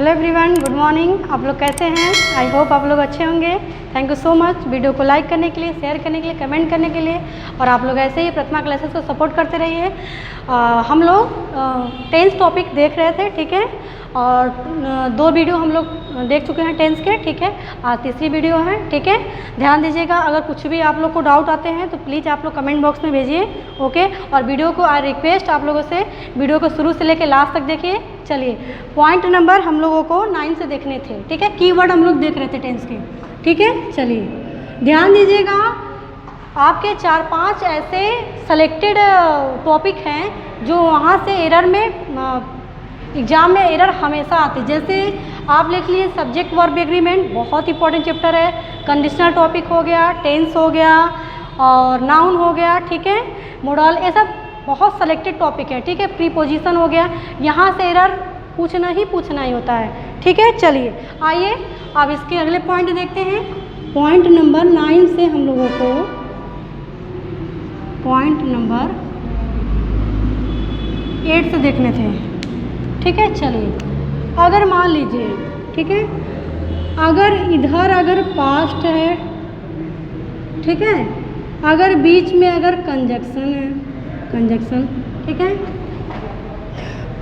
Hello everyone, good morning. आप लोग कैसे हैं? आई होप आप लोग अच्छे होंगे। Thank you so much video को लाइक करने के लिए, शेयर करने के लिए, कमेंट करने के लिए, और आप लोग ऐसे ही प्रतिमा क्लासेस को सपोर्ट करते रहिए। हम लोग 10th टॉपिक देख रहे थे, ठीक है, और 2 वीडियो हम लोग देख चुके हैं 10th के, ठीक है। आज तीसरी वीडियो है, ठीक है। ध्यान दीजिएगा, अगर कुछ भी आप लोग को डाउट आते हैं तो प्लीज़ आप लोग कमेंट बॉक्स में भेजिए, ओके। और वीडियो को आई रिक्वेस्ट आप लोगों से वीडियो को शुरू से लेकर लास्ट तक देखिए। चलिए, पॉइंट नंबर हम लोगों को 9 से देखने थे, ठीक है। कीवर्ड हम लोग देख रहे थे 10th के, ठीक है। चलिए ध्यान दीजिएगा, आपके 4-5 ऐसे सेलेक्टेड टॉपिक हैं जो वहाँ से एरर में एग्ज़ाम में एरर हमेशा आते। जैसे आप लिख लिए सब्जेक्ट वर्ब एग्रीमेंट, बहुत इंपॉर्टेंट चैप्टर है। कंडीशनल टॉपिक हो गया, टेंस हो गया, और नाउन हो गया, ठीक है। मॉडल, ये सब बहुत सेलेक्टेड टॉपिक है, ठीक है। प्रीपोजिशन हो गया, यहाँ से एरर पूछना ही होता है, ठीक है। चलिए आइए अब इसके अगले पॉइंट देखते हैं। पॉइंट नंबर 9 से हम लोगों को पॉइंट नंबर 8 से देखने थे, ठीक है। चलिए, अगर मान लीजिए, ठीक है, अगर पास्ट है, ठीक है, अगर बीच में अगर कंजक्शन है, कंजक्शन, ठीक है,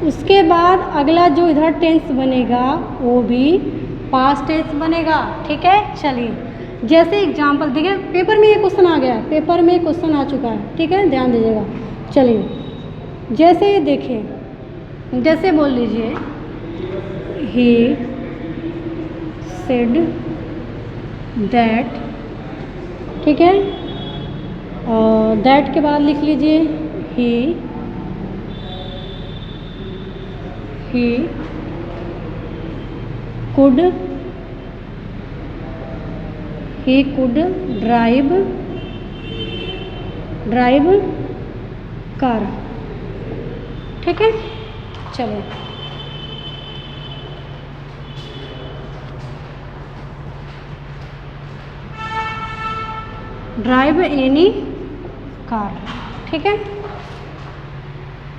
उसके बाद अगला जो इधर टेंस बनेगा वो भी पास्ट टेंस बनेगा, ठीक है। चलिए, जैसे एग्जाम्पल देखिए, पेपर में ये क्वेश्चन आ गया है, पेपर में क्वेश्चन आ चुका है, ठीक है, ध्यान दीजिएगा। चलिए, जैसे देखिए, जैसे बोल लीजिए ही सेड दैट, ठीक है, और दैट के बाद लिख लीजिए ही कुड ड्राइव कार, ठीक है। चलिए, ड्राइव एनी कार, ठीक है।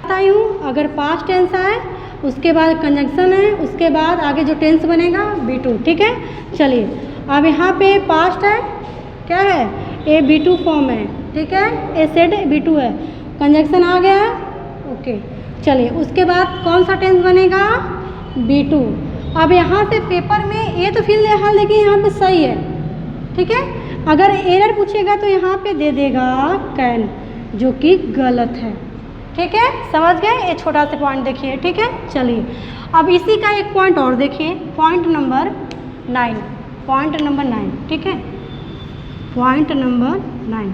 बताई हूँ, अगर पास्ट टेंस है उसके बाद कंजंक्शन है, उसके बाद आगे जो टेंस बनेगा B2, ठीक है। चलिए, अब यहाँ पे पास्ट है, क्या है, ए B2 फॉर्म है, ठीक है, ए सेड B2 है, कंजंक्शन आ गया, ओके। चलिए, उसके बाद कौन सा टेंस बनेगा, B2। अब यहाँ से पेपर में ये तो फिलहाल देखिए यहाँ पे सही है, ठीक है। अगर एरर पूछेगा तो यहाँ पे दे देगा कैन, जो कि गलत है, ठीक है। समझ गए? ये छोटा सा पॉइंट देखिए, ठीक है। चलिए, अब इसी का एक पॉइंट और देखिए, पॉइंट नंबर 9, पॉइंट नंबर 9, ठीक है, पॉइंट नंबर 9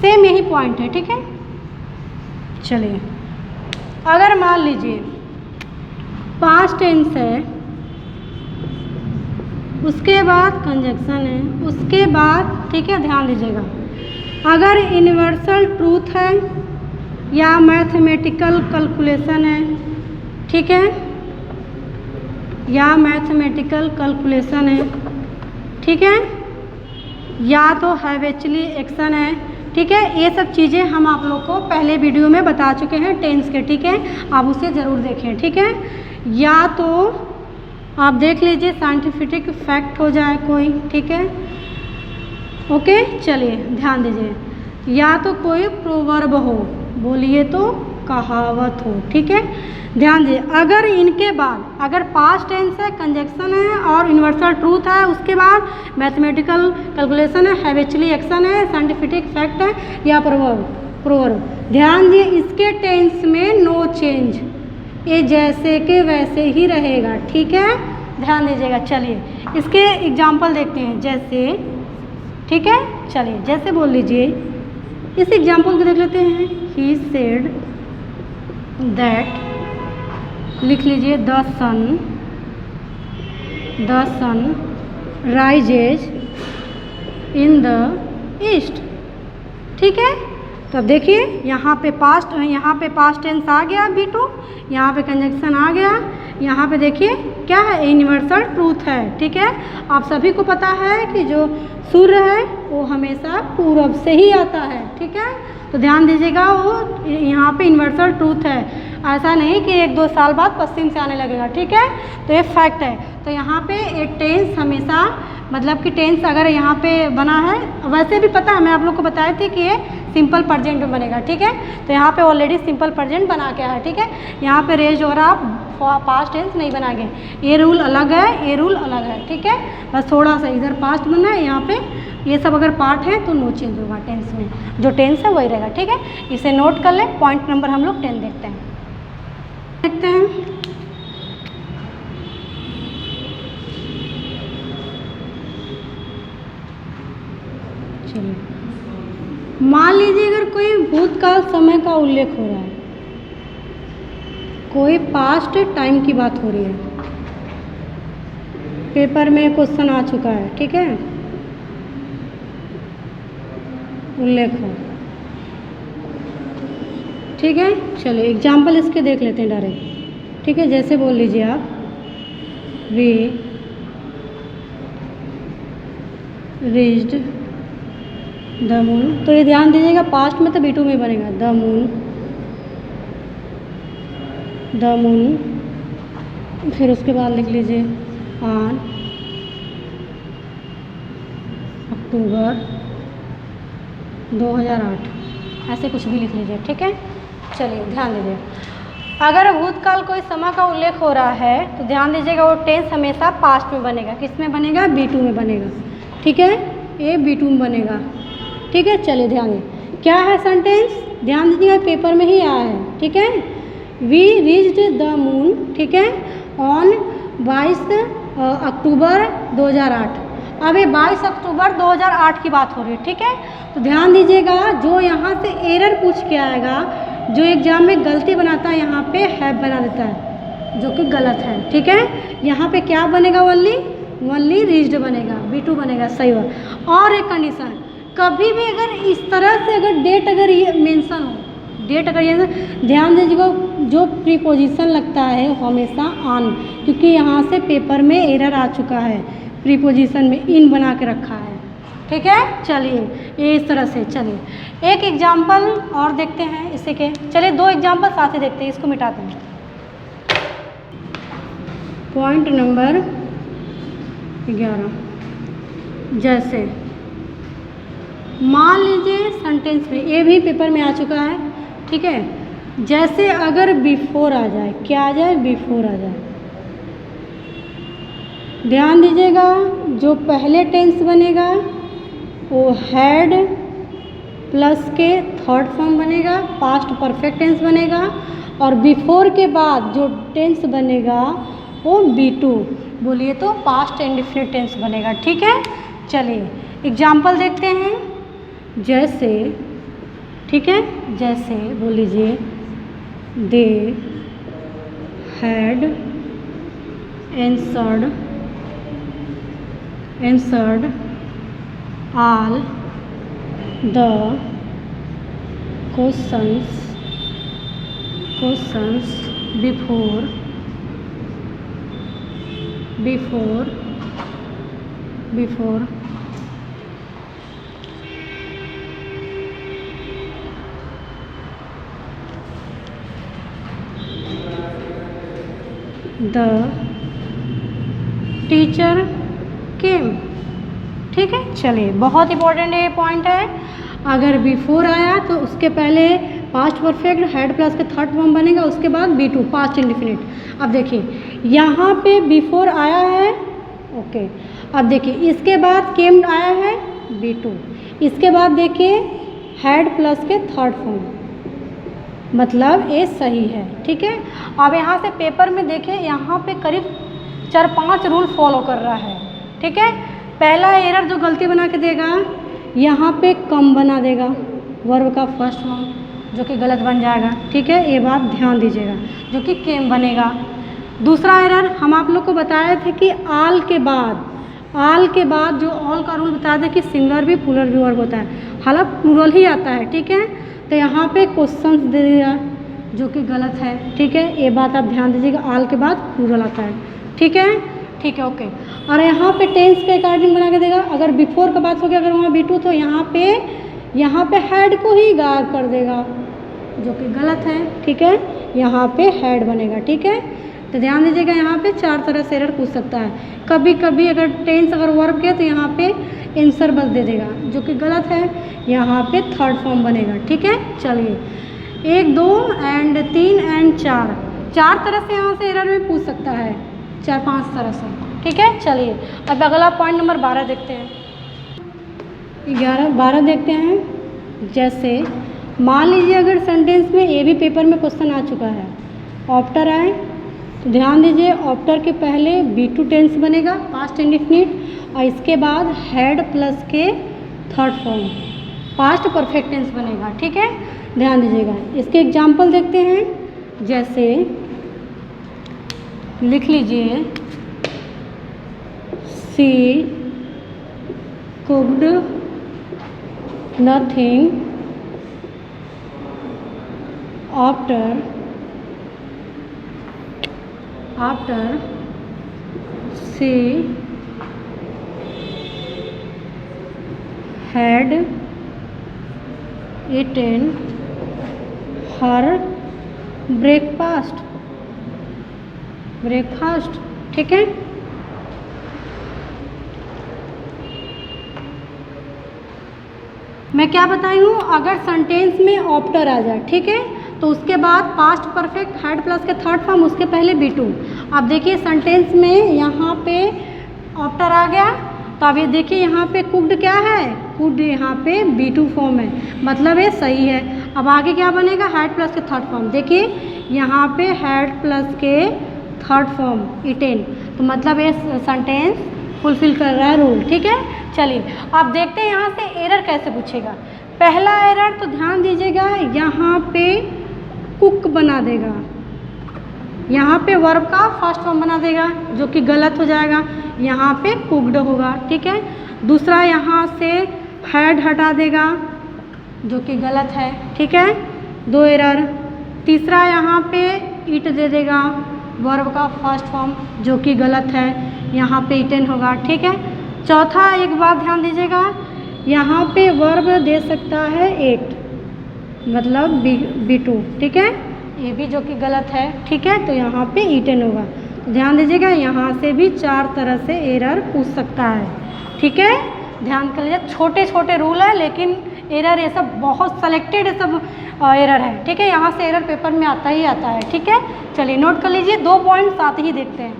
सेम यही पॉइंट है, ठीक है। चलिए, अगर मान लीजिए पास्ट टेंस है, उसके बाद कंजक्शन है, उसके बाद, ठीक है, ध्यान दीजिएगा, अगर यूनिवर्सल ट्रूथ है या मैथमेटिकल कैलकुलेशन है, ठीक है, या मैथमेटिकल कैलकुलेशन है, ठीक है, या तो हैबिचुअली एक्शन है, ठीक है। ये सब चीज़ें हम आप लोग को पहले वीडियो में बता चुके हैं टेंस के, ठीक है। आप उसे ज़रूर देखें, ठीक है। या तो आप देख लीजिए साइंटिफिक फैक्ट हो जाए कोई, ठीक है, ओके। चलिए, ध्यान दीजिए, या तो कोई प्रोवर्ब हो, बोलिए तो कहावत हो, ठीक है। ध्यान दीजिए, अगर इनके बाद अगर पास्ट टेंस है, कंजक्शन है और यूनिवर्सल ट्रूथ है, उसके बाद मैथमेटिकल कैलकुलेशन है, हैबिचुअली एक्शन है, साइंटिफिक फैक्ट है या प्रोवर्ब, ध्यान दिए, इसके टेंस में नो चेंज, ये जैसे के वैसे ही रहेगा, ठीक है, ध्यान दीजिएगा। चलिए, इसके एग्जाम्पल देखते हैं, जैसे, ठीक है। चलिए, जैसे बोल लीजिए, इस एग्जाम्पल को देख लेते हैं। ही सेड दैट, लिख लीजिए the sun rises in the east, ठीक है। तो अब देखिए, यहाँ पे पास्ट टेंस आ गया B2, यहाँ पे कंजक्शन आ गया, यहाँ पे देखिए क्या है, यूनिवर्सल ट्रूथ है, ठीक है। आप सभी को पता है कि जो सूर्य है वो हमेशा पूरब से ही आता है, ठीक है। तो ध्यान दीजिएगा, वो यहाँ पे यूनिवर्सल ट्रूथ है। ऐसा नहीं कि 1-2 साल बाद पश्चिम से आने लगेगा, ठीक है। तो ये फैक्ट है। तो यहाँ पे ये टेंस हमेशा मतलब कि टेंस अगर यहाँ पे बना है, वैसे भी पता है मैं आप लोग को बताई थी कि ये सिंपल प्रेजेंट में बनेगा, ठीक है। तो यहाँ पे ऑलरेडी सिंपल प्रेजेंट बना के आया है, ठीक है। यहाँ पे रेज हो रहा, आप पास्ट टेंस नहीं बनाएंगे, ये रूल अलग है, ये रूल अलग है, ठीक है। बस थोड़ा सा इधर पास्ट बनना है, यहाँ पे ये सब अगर पार्ट है तो नो चेंज होगा टेंस में, जो टेंस है वही रहेगा, ठीक है। इसे नोट कर लें। पॉइंट नंबर हम लोग 10 देखते हैं। चलिए, मान लीजिए अगर कोई भूतकाल समय का उल्लेख हो रहा है, कोई पास्ट टाइम की बात हो रही है, पेपर में क्वेश्चन आ चुका है, ठीक है, उल्लेख हो, ठीक है। चलिए एग्जाम्पल इसके देख लेते हैं डायरेक्ट, ठीक है। जैसे बोल लीजिए आप वी रीच्ड द मून, तो ये ध्यान दीजिएगा पास्ट में तो B2 में बनेगा, द मून, फिर उसके बाद लिख लीजिए ऑन अक्टूबर 2008, ऐसे कुछ भी लिख लीजिए, ठीक है। चलिए ध्यान दीजिए, अगर भूतकाल कोई समय का उल्लेख हो रहा है तो ध्यान दीजिएगा वो टेंस हमेशा पास्ट में बनेगा, किस में बनेगा, B2 में बनेगा, ठीक है। ये B2 में बनेगा, ठीक है। चलिए ध्यान दें क्या है सेंटेंस, ध्यान दीजिएगा पेपर में ही आया है, ठीक है। वी रीच्ड द मून, ठीक है, ऑन 22 अक्टूबर 2008। अब ये 22 अक्टूबर 2008 की बात हो रही है, ठीक है। तो ध्यान दीजिएगा जो यहाँ से एरर पूछ के आएगा, जो एग्जाम में गलती बनाता है यहाँ पे हैव बना देता है, जो कि गलत है, ठीक है। यहाँ पे क्या बनेगा, ओनली रीच्ड बनेगा, B2 बनेगा, सही बात। और एक कंडीशन, कभी भी अगर इस तरह से अगर डेट अगर ये मेंशन हो, डेट अगर ये ध्यान दीजिएगा जो प्रीपोजिशन लगता है हमेशा ऑन, क्योंकि यहाँ से पेपर में एरर आ चुका है, प्रीपोजिशन में इन बना के रखा है, ठीक है। चलिए ये इस तरह से, चलिए एक एग्जाम्पल और देखते हैं इसे के, चलिए 2 एग्जाम्पल साथ ही देखते हैं, इसको मिटाते हैं। पॉइंट नंबर 11, जैसे मान लीजिए सेंटेंस में, ये भी पेपर में आ चुका है, ठीक है। जैसे अगर बिफोर आ जाए, क्या आ जाए, बिफोर आ जाए, ध्यान दीजिएगा जो पहले टेंस बनेगा वो हैड प्लस के थर्ड फॉर्म बनेगा, पास्ट परफेक्ट टेंस बनेगा, और बिफोर के बाद जो टेंस बनेगा वो B2, बोलिए तो पास्ट इंडेफिनिट टेंस बनेगा, ठीक है। चलिए एग्जाम्पल देखते हैं, जैसे, ठीक है, जैसे बोल लीजिए they had answered all the questions before the teacher came, ठीक है। चलिए बहुत इंपॉर्टेंट ये पॉइंट है, अगर बिफोर आया तो उसके पहले पास्ट परफेक्ट हैड प्लस के थर्ड फॉर्म बनेगा, उसके बाद B2 पास्ट इंडेफिनिट। अब देखिए यहाँ पे बिफोर आया है, ओके। अब देखिए इसके बाद केम आया है B2, इसके बाद देखिए हैड प्लस के थर्ड फॉर्म, मतलब ये सही है, ठीक है। अब यहाँ से पेपर में देखिए यहाँ पे करीब 4-5 रूल फॉलो कर रहा है, ठीक है। पहला एरर जो गलती बना के देगा, यहाँ पे कम बना देगा वर्ब का फर्स्ट फॉर्म, जो कि गलत बन जाएगा, ठीक है। ये बात ध्यान दीजिएगा, जो कि केम बनेगा। दूसरा एरर हम आप लोग को बताए थे कि आल के बाद जो ऑल का रूल बताया था कि सिंगुलर भी प्लूरल भी वर्ब होता है, हालांकि प्लूरल ही आता है, ठीक है। तो यहाँ पे क्वेश्चन दे दिया जो कि गलत है, ठीक है। ये बात आप ध्यान दीजिएगा, आल के बाद प्लूरल आता है, ठीक है, ठीक है, ओके। और यहाँ पे टेंस के अकॉर्डिंग बना के देगा, अगर बिफोर का बात हो गया, अगर वहाँ B2 तो यहाँ पे हैड को ही गायब कर देगा, जो कि गलत है, ठीक है। यहाँ पे हैड बनेगा। ठीक है, तो ध्यान दीजिएगा यहाँ पे 4 तरह से एरर पूछ सकता है। कभी कभी अगर टेंस अगर वर्ब किया तो यहाँ पे आंसर बस दे देगा, जो कि गलत है। यहाँ पे थर्ड फॉर्म बनेगा। ठीक है, चलिए 1, 2 एंड 3 एंड 4 तरह से यहाँ से एरर में पूछ सकता है, 4-5 तरह से। ठीक है, चलिए अब अगला पॉइंट नंबर 12 देखते हैं। 12 देखते हैं। जैसे मान लीजिए अगर सेंटेंस में ये भी पेपर में क्वेश्चन आ चुका है, आफ्टर आए, तो ध्यान दीजिए आफ्टर के पहले B2 टेंस बनेगा, पास्ट इंडेफिनिट, और इसके बाद हैड प्लस के third form past perfect tense बनेगा। ठीक है, ध्यान दीजिएगा। इसके एग्जाम्पल देखते हैं। जैसे लिख लीजिए she cooked nothing after she had eaten her breakfast। ठीक है, मैं क्या बताई हूँ, अगर सेंटेंस में आफ्टर आ जाए, ठीक है, तो उसके बाद पास्ट परफेक्ट हैड प्लस के थर्ड फॉर्म, उसके पहले B2। अब देखिए सेंटेंस में यहाँ पे आफ्टर आ गया, तो अब ये देखिए यहाँ पे कुक्ड क्या है, कुक्ड यहाँ पे B2 फॉर्म है, मतलब ये सही है। अब आगे क्या बनेगा, हैड प्लस के थर्ड फॉर्म। देखिए यहाँ पे हैड प्लस के थर्ड फॉर्म ईटेन, तो मतलब ये सेंटेंस फुलफिल कर रहा है रूल। ठीक है, चलिए अब देखते हैं यहाँ से एरर कैसे पूछेगा। पहला एरर तो ध्यान दीजिएगा, यहाँ पे कुक बना देगा, यहाँ पे वर्ब का फर्स्ट फॉर्म बना देगा, जो कि गलत हो जाएगा, यहाँ पे कुक्ड होगा। ठीक है, दूसरा यहाँ से हैड हटा देगा, जो कि गलत है। ठीक है, 2 एरर। तीसरा यहाँ पे ईट दे देगा, वर्ब का फर्स्ट फॉर्म, जो कि गलत है, यहाँ पे ईटन होगा। ठीक है, चौथा एक बात ध्यान दीजिएगा, यहाँ पे वर्ब दे सकता है एट, मतलब B2। ठीक है, ये भी जो कि गलत है। ठीक है, तो यहाँ पे ईटन होगा। तो ध्यान दीजिएगा, यहाँ से भी 4 तरह से एरर पूछ सकता है। ठीक है, ध्यान कर लीजिए, छोटे छोटे रूल है, लेकिन एरर ये सब बहुत सेलेक्टेड सब एरर है। ठीक है, यहाँ से एरर पेपर में आता ही आता है। ठीक है, चलिए नोट कर लीजिए। 2 पॉइंट साथ ही देखते हैं।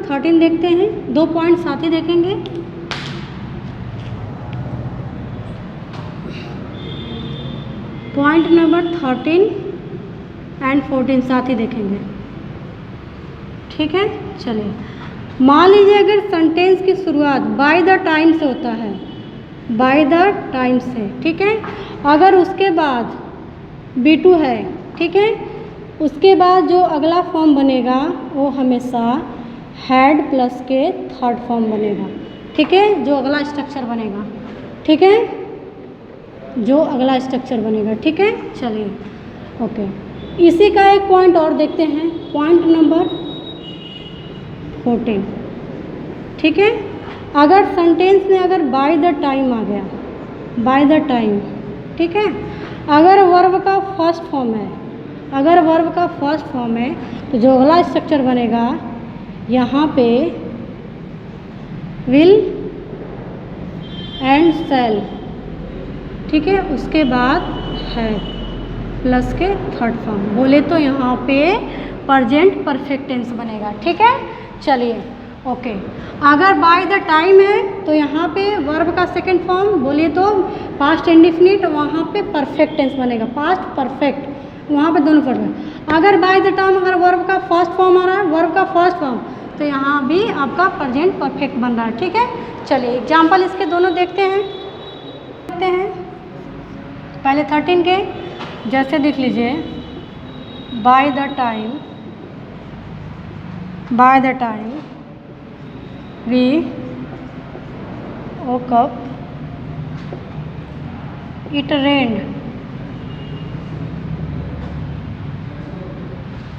13 देखते हैं, 2 पॉइंट साथ ही देखेंगे। पॉइंट नंबर 13 एंड 14 साथ ही देखेंगे। ठीक है, चलिए मान लीजिए अगर सेंटेंस की शुरुआत बाय द टाइम से होता है, बाय द टाइम से, ठीक है, अगर उसके बाद B2 है, ठीक है, उसके बाद जो अगला फॉर्म बनेगा वो हमेशा हैड प्लस के थर्ड फॉर्म बनेगा। ठीक है, जो अगला स्ट्रक्चर बनेगा। ठीक है, जो अगला स्ट्रक्चर बनेगा। ठीक है, चलिए ओके। इसी का एक पॉइंट और देखते हैं, पॉइंट नंबर 14। ठीक है, अगर सेंटेंस में अगर बाय द टाइम आ गया, बाय द टाइम, ठीक है, अगर वर्ब का फर्स्ट फॉर्म है, अगर वर्ब का फर्स्ट फॉर्म है, तो जो अगला स्ट्रक्चर बनेगा यहाँ पे विल एंड शैल। ठीक है, उसके बाद है प्लस के थर्ड फॉर्म, बोले तो यहाँ पे प्रेजेंट परफेक्ट टेंस बनेगा। ठीक है, चलिए ओके। अगर बाय द टाइम है तो यहाँ पे वर्ब का सेकंड फॉर्म, बोलिए तो पास्ट इंडेफिनिट, वहाँ पे परफेक्ट टेंस बनेगा, पास्ट परफेक्ट, वहाँ पे दोनों फर्स्ट। अगर बाय द टाइम अगर वर्ब का फर्स्ट फॉर्म आ रहा है, वर्ब का फर्स्ट फॉर्म, तो यहाँ भी आपका प्रेजेंट परफेक्ट बन रहा है। ठीक है, चलिए एग्जाम्पल इसके दोनों देखते हैं। पहले 13 के जैसे देख लीजिए, by the time, by the time we woke up it rained,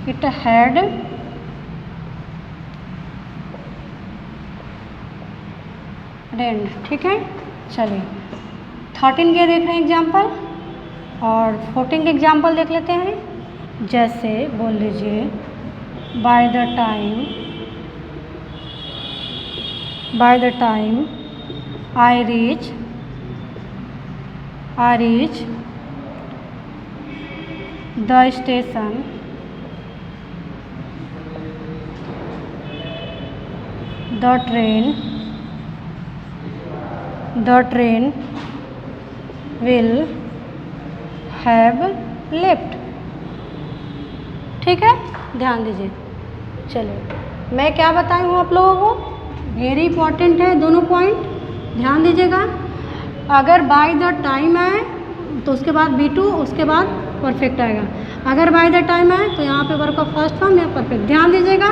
it had rained। ठीक है, चलिए 13 के देख रहे हैं एग्जाम्पल, और 14 के एग्जाम्पल देख लेते हैं। जैसे बोल लीजिए by the time I reach the station, the train will have left. ठीक है, ध्यान दीजिए। चलिए मैं क्या बताई हूँ आप लोगों को, वेरी इंपॉर्टेंट है दोनों पॉइंट, ध्यान दीजिएगा। अगर बाय द टाइम आए तो उसके बाद B2, उसके बाद परफेक्ट आएगा। अगर बाय द टाइम आए तो यहाँ पे वर्ब का फर्स्ट फॉर्म या परफेक्ट, ध्यान दीजिएगा।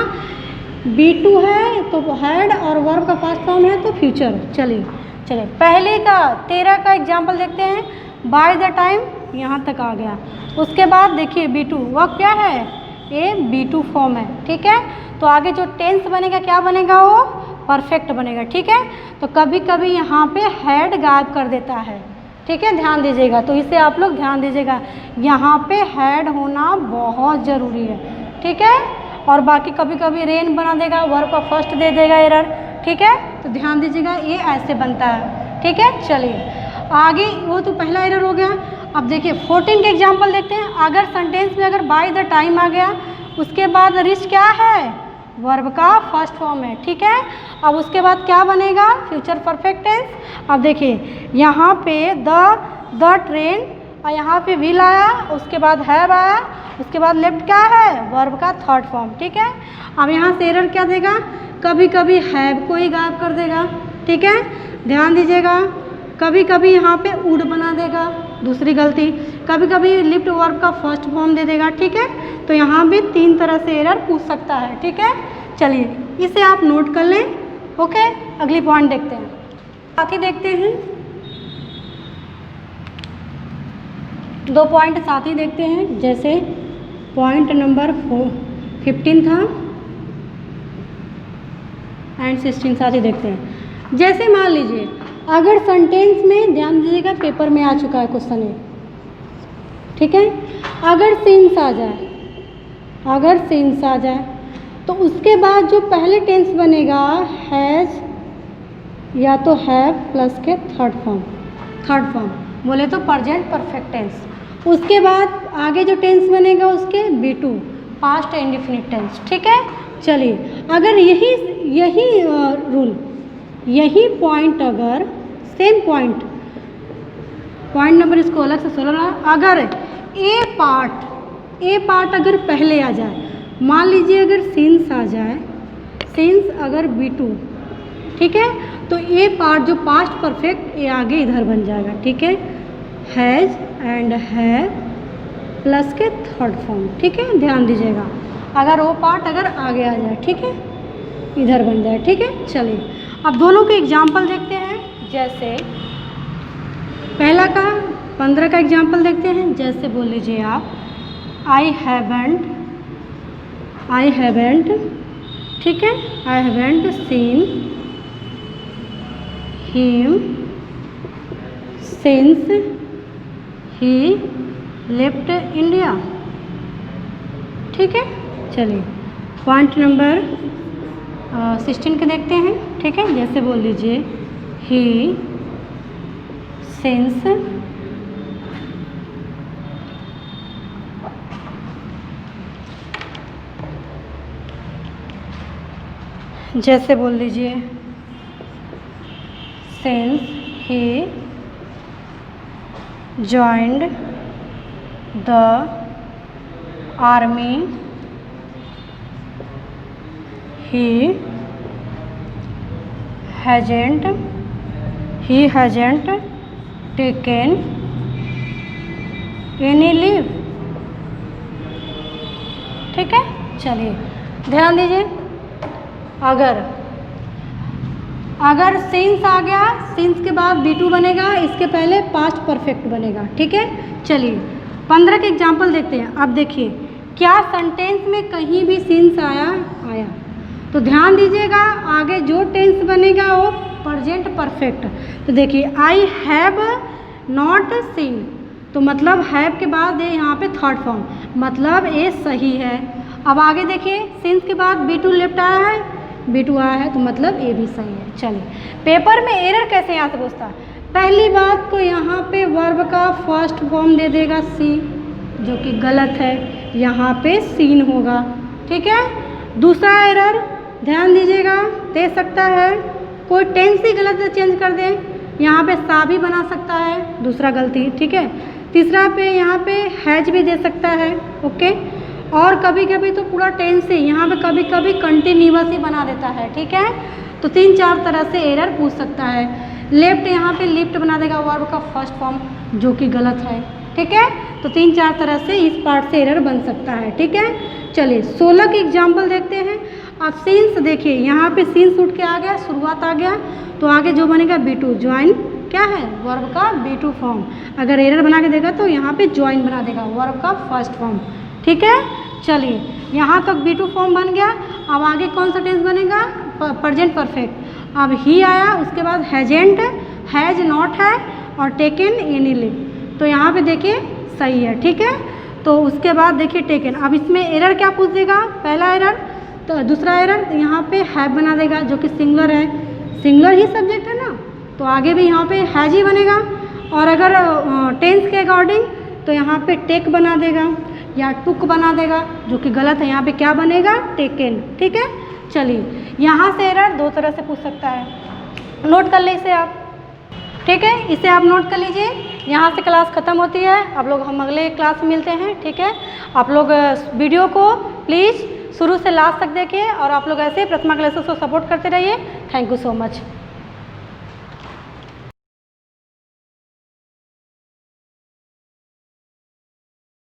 B2 है तो हैड और वर्ब का फर्स्ट फॉर्म है तो फ्यूचर। चलिए पहले का 13 का एग्जाम्पल देखते हैं। बाय द टाइम यहाँ तक आ गया, उसके बाद देखिए B2 वर्ब क्या है, ये B2 फॉर्म है। ठीक है, तो आगे जो टेंस बनेगा क्या बनेगा, वो परफेक्ट बनेगा। ठीक है, तो कभी कभी यहाँ पे हैड गायब कर देता है। ठीक है, ध्यान दीजिएगा, तो इसे आप लोग ध्यान दीजिएगा, यहाँ पे हैड होना बहुत ज़रूरी है। ठीक है, और बाकी कभी कभी रेन बना देगा, वर्ब का फर्स्ट दे देगा एरर। ठीक है, तो ध्यान दीजिएगा, ये ऐसे बनता है। ठीक है, चलिए आगे, वो तो पहला एरर हो गया। अब देखिए 14 के एग्जाम्पल देखते हैं। अगर सेंटेंस में अगर बाय द टाइम आ गया, उसके बाद रीच क्या है, वर्ब का फर्स्ट फॉर्म है। ठीक है, अब उसके बाद क्या बनेगा, फ्यूचर परफेक्ट टेंस। अब देखिए यहाँ पे द ट्रेन, और यहाँ पे विल आया, उसके बाद हैव आया, उसके बाद लेफ्ट क्या है, वर्ब का थर्ड फॉर्म। ठीक है, अब यहाँ से एरर क्या देगा, कभी कभी हैव को ही गायब कर देगा। ठीक है, ध्यान दीजिएगा, कभी कभी यहाँ पे वुड बना देगा, दूसरी गलती। कभी कभी लिफ्ट वर्ब का फर्स्ट फॉर्म दे देगा। ठीक है, तो यहाँ भी 3 तरह से एरर पूछ सकता है। ठीक है, चलिए इसे आप नोट कर लें। ओके, अगली पॉइंट देखते हैं, साथ ही देखते हैं 2 पॉइंट साथ ही देखते हैं। जैसे पॉइंट नंबर 15 था एंड 16 साथ ही देखते हैं। जैसे मान लीजिए अगर सेंटेंस में, ध्यान दीजिएगा पेपर में आ चुका है क्वेश्चन है। ठीक है, अगर सिंस आ जाए तो उसके बाद जो पहले टेंस बनेगा हैज़ या तो हैव प्लस के थर्ड फॉर्म बोले तो प्रेजेंट परफेक्ट टेंस। उसके बाद आगे जो टेंस बनेगा उसके B2 पास्ट इंडेफिनिट टेंस। ठीक है, चलिए अगर यही रूल, यही पॉइंट, अगर सेम पॉइंट नंबर इसको अलग से सोलना, अगर ए पार्ट अगर पहले आ जाए, मान लीजिए अगर सिंस आ जाए, सिंस अगर B2, ठीक है, तो ए पार्ट जो पास्ट परफेक्ट ये आगे इधर बन जाएगा। ठीक है, हैज़ एंड हैव प्लस के थर्ड फॉर्म। ठीक है, ध्यान दीजिएगा, अगर वो पार्ट अगर आगे आ जाए, ठीक है, इधर बन जाए। ठीक है, चलिए अब दोनों के एग्जाम्पल देखते हैं। जैसे पहला का 15 का एग्जाम्पल देखते हैं। जैसे बोल लीजिए आप आई हैवेंट, ठीक है, I haven't seen him since he left India. ठीक है, चलिए पॉइंट नंबर 16 के देखते हैं। ठीक है, जैसे बोल लीजिए ही सिंस जैसे बोल लीजिए since he joined the army he hasn't taken any leave। ठीक है, चलिए ध्यान दीजिए, अगर सिंस आ गया, सिंस के बाद B2 बनेगा, इसके पहले पास्ट परफेक्ट बनेगा। ठीक है, चलिए 15 के एग्जाम्पल देखते हैं। अब देखिए क्या सेंटेंस में कहीं भी सिंस आया, तो ध्यान दीजिएगा आगे जो टेंस बनेगा वो प्रेजेंट परफेक्ट। तो देखिए आई हैव नॉट सीन, तो मतलब हैव के बाद ये यहाँ पे थर्ड फॉर्म, मतलब ए सही है। अब आगे देखिए, सिंस के बाद बी टू लेफ्ट आया है, बी टू आया है, तो मतलब ए भी सही है। चलिए, पेपर में एरर कैसे यहाँ से पूछता है? पहली बात तो यहाँ पे वर्ब का फर्स्ट फॉर्म दे देगा सी, जो कि गलत है, यहाँ पे सीन होगा, ठीक है। दूसरा एरर ध्यान दीजिएगा, दे सकता है कोई टेंस ही गलत से चेंज कर दे, यहाँ पे सा भी बना सकता है, दूसरा गलती, ठीक है। तीसरा पे यहाँ पे हैज भी दे सकता है, ओके। और कभी कभी तो पूरा टेंस ही यहाँ पे कभी कभी कंटिन्यूअस ही बना देता है, ठीक है। तो 3-4 तरह से एरर पूछ सकता है। लेफ्ट यहाँ पे लिफ्ट बना देगा वर्ब का फर्स्ट फॉर्म, जो कि गलत है, ठीक है। तो 3-4 तरह से इस पार्ट से एरर बन सकता है, ठीक है। चलिए 16 की एग्जाम्पल देखते हैं। अब सीन्स देखिए, यहाँ पे सीन्स उठ के आ गया, शुरुआत आ गया, तो आगे जो बनेगा B2, ज्वाइन क्या है वर्ब का B2 फॉर्म। अगर एरर बना के देगा तो यहाँ पे ज्वाइन बना देगा वर्ब का फर्स्ट फॉर्म, ठीक है। चलिए यहाँ तक B2 फॉर्म बन गया। अब आगे कौन सा टेंस बनेगा? Present perfect. अब ही आया, उसके बाद हैजेंट, हैज नॉट है, और टेकन एनी लीव। तो यहाँ पे देखिए सही है, ठीक है। तो उसके बाद देखिए टेकन। अब इसमें एरर क्या पूछ देगा? पहला एरर, तो दूसरा एरर यहाँ पे हैव बना देगा, जो कि सिंगुलर है, सिंगुलर ही सब्जेक्ट है ना, तो आगे भी यहाँ पे हैज ही बनेगा। और अगर टेंस के अकॉर्डिंग तो यहाँ पे टेक बना देगा या टुक बना देगा, जो कि गलत है, यहाँ पे क्या बनेगा? टेकन, ठीक है। चलिए यहाँ से एरर 2 तरह से पूछ सकता है, नोट कर ले इसे आप, ठीक है। इसे आप नोट कर लीजिए। यहाँ से क्लास ख़त्म होती है, आप लोग हम अगले क्लास में मिलते हैं, ठीक है। आप लोग वीडियो को प्लीज़ शुरू से लास्ट तक देखिए, और आप लोग ऐसे प्रथमा क्लासेस को सपोर्ट करते रहिए। Thank you so much.